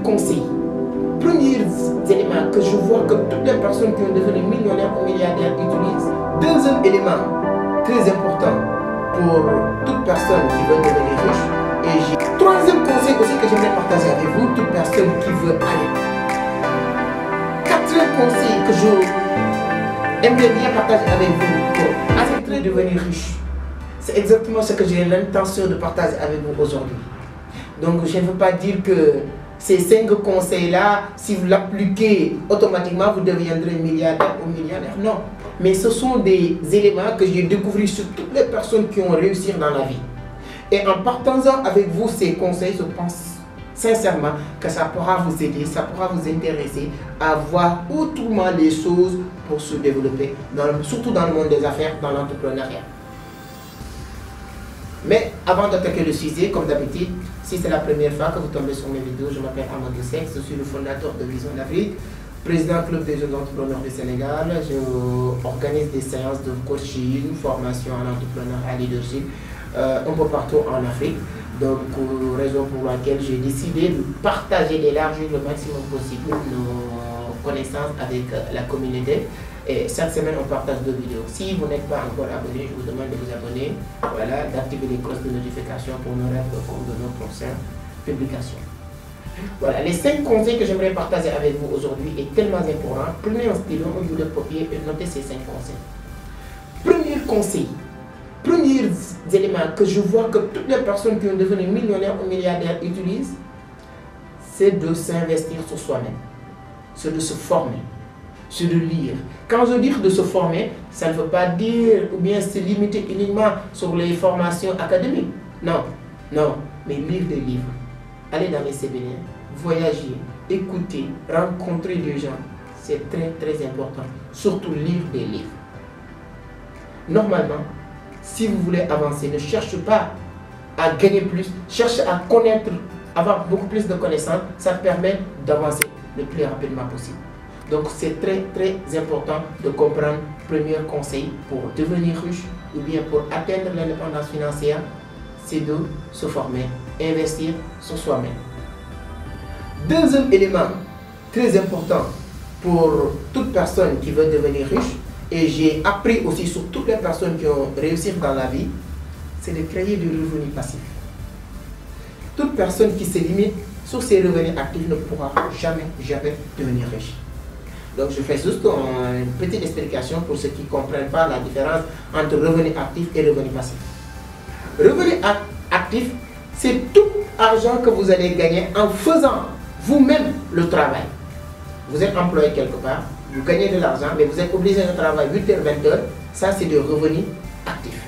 conseil, premier élément que je vois que toutes les personnes qui ont devenu millionnaires ou milliardaires utilisent. Deuxième élément très important pour toute personne qui veut devenir riche. Et j'ai troisième conseil aussi que j'aimerais partager avec vous, toute personne qui veut aller. Quatrième conseil que je aimerais bien partager avec vous pour accepter de devenir riche. C'est exactement ce que j'ai l'intention de partager avec vous aujourd'hui. Donc je ne veux pas dire que ces 5 conseils-là, si vous l'appliquez automatiquement, vous deviendrez milliardaire ou millionnaire. Non. Mais ce sont des éléments que j'ai découverts sur toutes les personnes qui ont réussi dans la vie. Et en partageant avec vous ces conseils, je pense sincèrement que ça pourra vous aider, ça pourra vous intéresser à voir autrement les choses pour se développer, surtout dans le monde des affaires, dans l'entrepreneuriat. Mais avant d'attaquer le sujet, comme d'habitude, si c'est la première fois que vous tombez sur mes vidéos, je m'appelle Amadou Seck, je suis le fondateur de Vision d'Afrique, président club des jeunes entrepreneurs du Sénégal. Je organise des séances de coaching, formation en entrepreneuriat et leadership un peu partout en Afrique. Donc, raison pour laquelle j'ai décidé de partager, d'élargir le maximum possible nos connaissances avec la communauté. Et chaque semaine, on partage 2 vidéos. Si vous n'êtes pas encore abonné, je vous demande de vous abonner, voilà, d'activer les cloches de notification pour ne rien compte de nos prochaines publications. Voilà, les 5 conseils que j'aimerais partager avec vous aujourd'hui est tellement important. Prenez un stylo, un bout de papier et notez ces 5 conseils. Premier conseil, premier élément que je vois que toutes les personnes qui ont devenu millionnaires ou milliardaires utilisent, c'est de s'investir sur soi-même, c'est de se former, c'est de lire. Quand je dis de se former, ça ne veut pas dire ou bien se limiter uniquement sur les formations académiques. Non, non, mais lire des livres, aller dans les séminaires, voyager, écouter, rencontrer des gens, c'est très très important. Surtout lire des livres. Normalement, si vous voulez avancer, ne cherchez pas à gagner plus, cherchez à connaître, avoir beaucoup plus de connaissances, ça permet d'avancer le plus rapidement possible. Donc c'est très très important de comprendre le premier conseil pour devenir riche ou bien pour atteindre l'indépendance financière, c'est de se former, investir sur soi-même. Deuxième élément très important pour toute personne qui veut devenir riche, et j'ai appris aussi sur toutes les personnes qui ont réussi dans la vie, c'est de créer des revenus passifs. Toute personne qui se limite sur ses revenus actifs ne pourra jamais devenir riche. Donc je fais juste une petite explication pour ceux qui ne comprennent pas la différence entre revenu actif et revenu passif. Revenu actif, c'est tout argent que vous allez gagner en faisant vous-même le travail. Vous êtes employé quelque part, vous gagnez de l'argent, mais vous êtes obligé de travailler 8h, 20h, ça c'est des revenus actifs.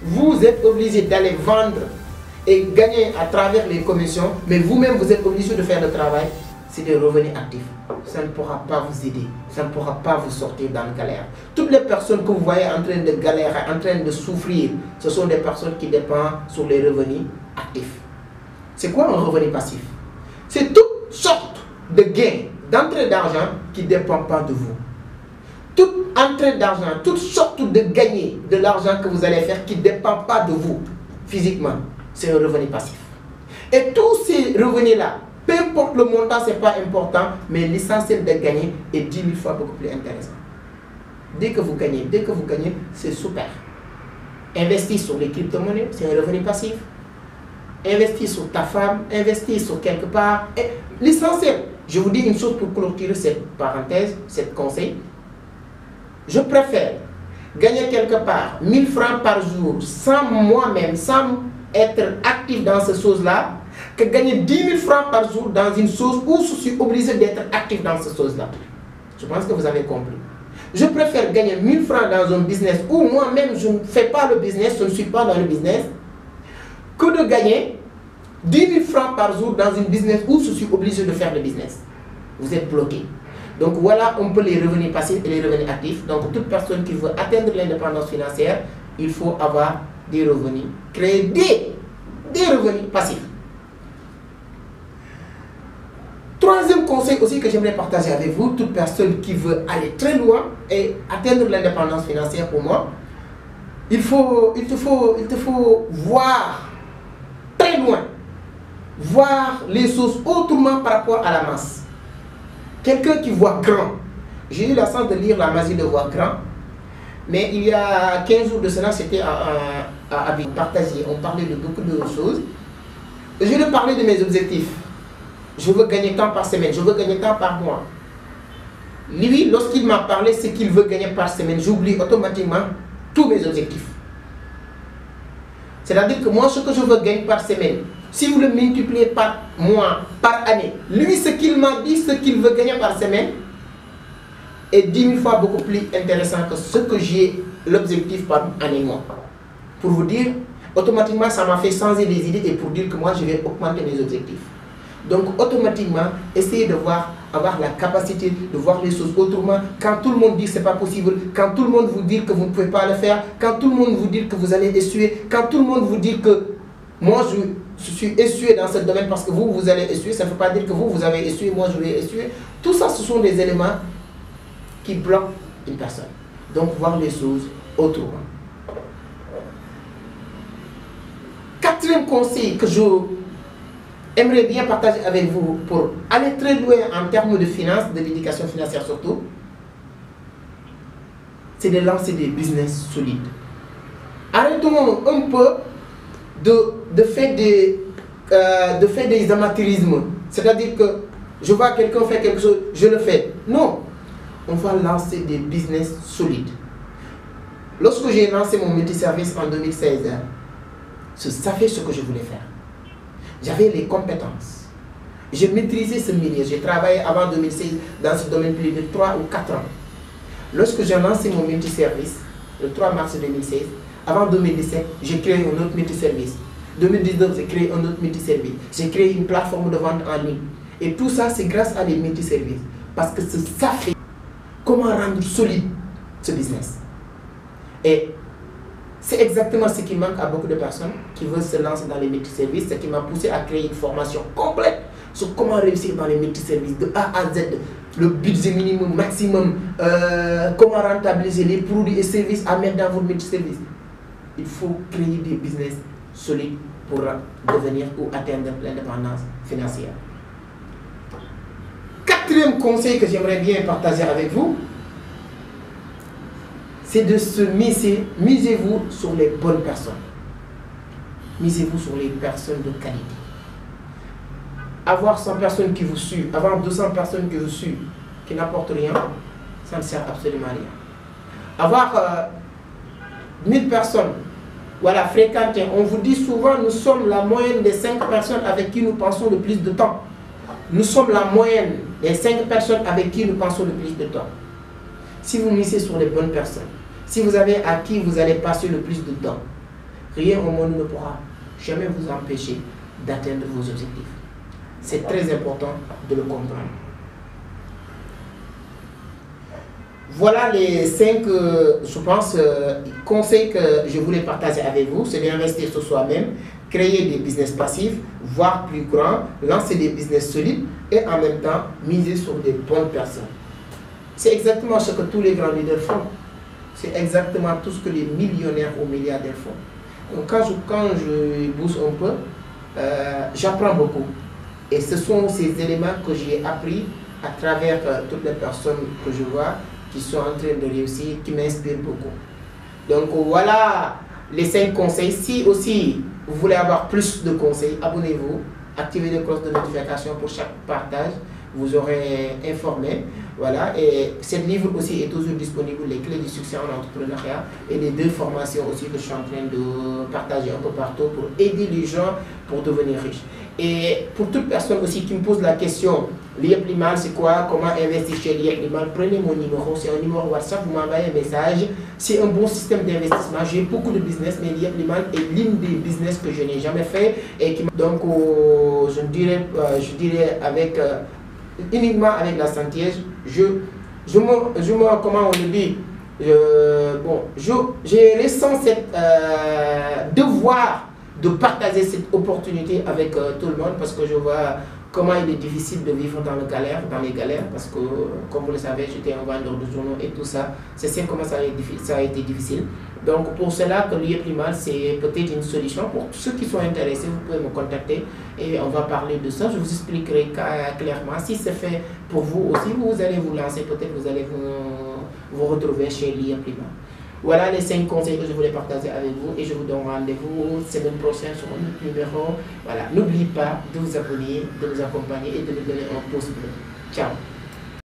Vous êtes obligé d'aller vendre et gagner à travers les commissions, mais vous-même vous êtes obligé de faire le travail, c'est des revenus actifs. Ça ne pourra pas vous aider, ça ne pourra pas vous sortir dans la galère. Toutes les personnes que vous voyez en train de galérer, en train de souffrir, ce sont des personnes qui dépendent sur les revenus actifs. C'est quoi un revenu passif? C'est toutes sortes de gains, d'entrée d'argent qui ne dépendent pas de vous. Toute entrée d'argent, toutes sortes de gagner de l'argent que vous allez faire qui ne dépendent pas de vous physiquement, c'est un revenu passif. Et tous ces revenus-là, peu importe le montant, ce n'est pas important, mais l'essentiel de gagner est 10 000 fois beaucoup plus intéressant. Dès que vous gagnez, c'est super. Investir sur les crypto-monnaies, c'est un revenu passif. Investir sur ta femme, investir sur quelque part. L'essentiel, je vous dis une chose pour clôturer cette parenthèse, cette conseil. Je préfère gagner quelque part 1000 francs par jour sans moi-même, sans être actif dans ces choses-là, que gagner 10 000 francs par jour dans une chose où je suis obligé d'être actif dans ces choses-là. Je pense que vous avez compris. Je préfère gagner 1000 francs dans un business où moi-même je ne fais pas le business, je ne suis pas dans le business, que de gagner 10 000 francs par jour dans une business où je suis obligé de faire le business. Vous êtes bloqué. Donc voilà un peu les revenus passifs et les revenus actifs. Donc toute personne qui veut atteindre l'indépendance financière, il faut avoir des revenus, créer des revenus passifs. Troisième conseil aussi que j'aimerais partager avec vous, toute personne qui veut aller très loin et atteindre l'indépendance financière pour moi, il te faut voir très loin. voir les choses autrement par rapport à la masse. Quelqu'un qui voit grand. J'ai eu la chance de lire La magie de voir grand. Mais il y a 15 jours de cela, c'était à partager. On parlait de beaucoup de choses. Je lui parlais de mes objectifs. Je veux gagner tant par semaine, je veux gagner tant par mois. Lui, lorsqu'il m'a parlé ce qu'il veut gagner par semaine, j'oublie automatiquement tous mes objectifs. C'est-à-dire que moi, ce que je veux gagner par semaine, si vous le multipliez par mois, par année, lui, ce qu'il m'a dit, ce qu'il veut gagner par semaine, est 10 000 fois beaucoup plus intéressant que ce que j'ai l'objectif par année mois. Pour vous dire, automatiquement, ça m'a fait changer les idées et pour dire que moi, je vais augmenter mes objectifs. Donc, automatiquement, essayez de voir, avoir la capacité de voir les choses autrement. Quand tout le monde dit que ce n'est pas possible, quand tout le monde vous dit que vous ne pouvez pas le faire, quand tout le monde vous dit que vous allez essuyer, quand tout le monde vous dit que moi, je suis essuyé dans ce domaine parce que vous allez essuyer, ça ne veut pas dire que vous avez essuyé, moi, je vais essuyer. Tout ça, ce sont des éléments qui bloquent une personne. Donc, voir les choses autrement. Quatrième conseil que je aimerais bien partager avec vous pour aller très loin en termes de finances, de l'éducation financière surtout, c'est de lancer des business solides. Arrêtons un peu de faire des amateurismes. C'est-à-dire que je vois quelqu'un faire quelque chose, je le fais. Non, on va lancer des business solides. Lorsque j'ai lancé mon multiservice en 2016, je savais ce que je voulais faire. J'avais les compétences. J'ai maîtrisé ce milieu. J'ai travaillé avant 2016 dans ce domaine plus de 3 ou 4 ans. Lorsque j'ai lancé mon multiservice, le 3 mars 2016, avant 2017, j'ai créé un autre multiservice. 2019, j'ai créé un autre multiservice. J'ai créé une plateforme de vente en ligne. Et tout ça, c'est grâce à des multiservices. Parce que c'est ça fait comment rendre solide ce business. Et c'est exactement ce qui manque à beaucoup de personnes qui veulent se lancer dans les multiservices. Ce qui m'a poussé à créer une formation complète sur comment réussir dans les multiservices de A à Z. Le budget minimum, maximum, comment rentabiliser les produits et services à mettre dans vos multiservices. Il faut créer des business solides pour devenir ou atteindre l'indépendance financière. Quatrième conseil que j'aimerais bien partager avec vous, c'est de se miser. Misez-vous sur les bonnes personnes. Misez-vous sur les personnes de qualité. Avoir 100 personnes qui vous suivent, avoir 200 personnes qui vous suivent, qui n'apportent rien, ça ne sert absolument à rien. Avoir 1000 personnes, voilà, fréquenter. On vous dit souvent, nous sommes la moyenne des 5 personnes avec qui nous passons le plus de temps. Nous sommes la moyenne des 5 personnes avec qui nous passons le plus de temps. Si vous misez sur les bonnes personnes, si vous avez à qui vous allez passer le plus de temps, rien au monde ne pourra jamais vous empêcher d'atteindre vos objectifs. C'est très important de le comprendre. Voilà les 5, je pense, conseils que je voulais partager avec vous. C'est d'investir sur soi-même, créer des business passifs, voire plus grands, lancer des business solides et en même temps miser sur des bonnes personnes. C'est exactement ce que tous les grands leaders font. C'est exactement tout ce que les millionnaires ou milliardaires font. Donc quand je bouge un peu, j'apprends beaucoup. Et ce sont ces éléments que j'ai appris à travers toutes les personnes que je vois qui sont en train de réussir, qui m'inspirent beaucoup. Donc voilà les 5 conseils. Si aussi vous voulez avoir plus de conseils, abonnez-vous, activez les cloches de notification pour chaque partage. Vous aurez informé. Voilà, et ce livre aussi est toujours disponible, les clés du succès en entrepreneuriat et les 2 formations aussi que je suis en train de partager un peu partout pour aider les gens pour devenir riches. Et pour toute personne aussi qui me pose la question, Liep Limal c'est quoi, comment investir chez Liep Limal, prenez mon numéro, c'est un numéro WhatsApp, vous m'envoyez un message. C'est un bon système d'investissement, j'ai beaucoup de business, mais Liep Limal est l'une des business que je n'ai jamais fait et qui donc je dirais avec uniquement avec la santé, comment on le dit, j'ai ressenti cette devoir de partager cette opportunité avec tout le monde parce que je vois comment il est difficile de vivre dans les galères parce que, comme vous le savez, j'étais un vendeur de journaux et tout ça. C'est comment ça a été difficile. Donc pour cela que l'IEPLIMAL c'est peut-être une solution. Pour tous ceux qui sont intéressés, vous pouvez me contacter et on va parler de ça. Je vous expliquerai clairement. Si c'est fait pour vous aussi, vous allez vous lancer, peut-être vous allez vous retrouver chez l'IEPLIMAL. Voilà les 5 conseils que je voulais partager avec vous et je vous donne rendez-vous semaine prochaine sur un autre numéro. Voilà, n'oubliez pas de vous abonner, de nous accompagner et de nous donner un pouce bleu. Ciao.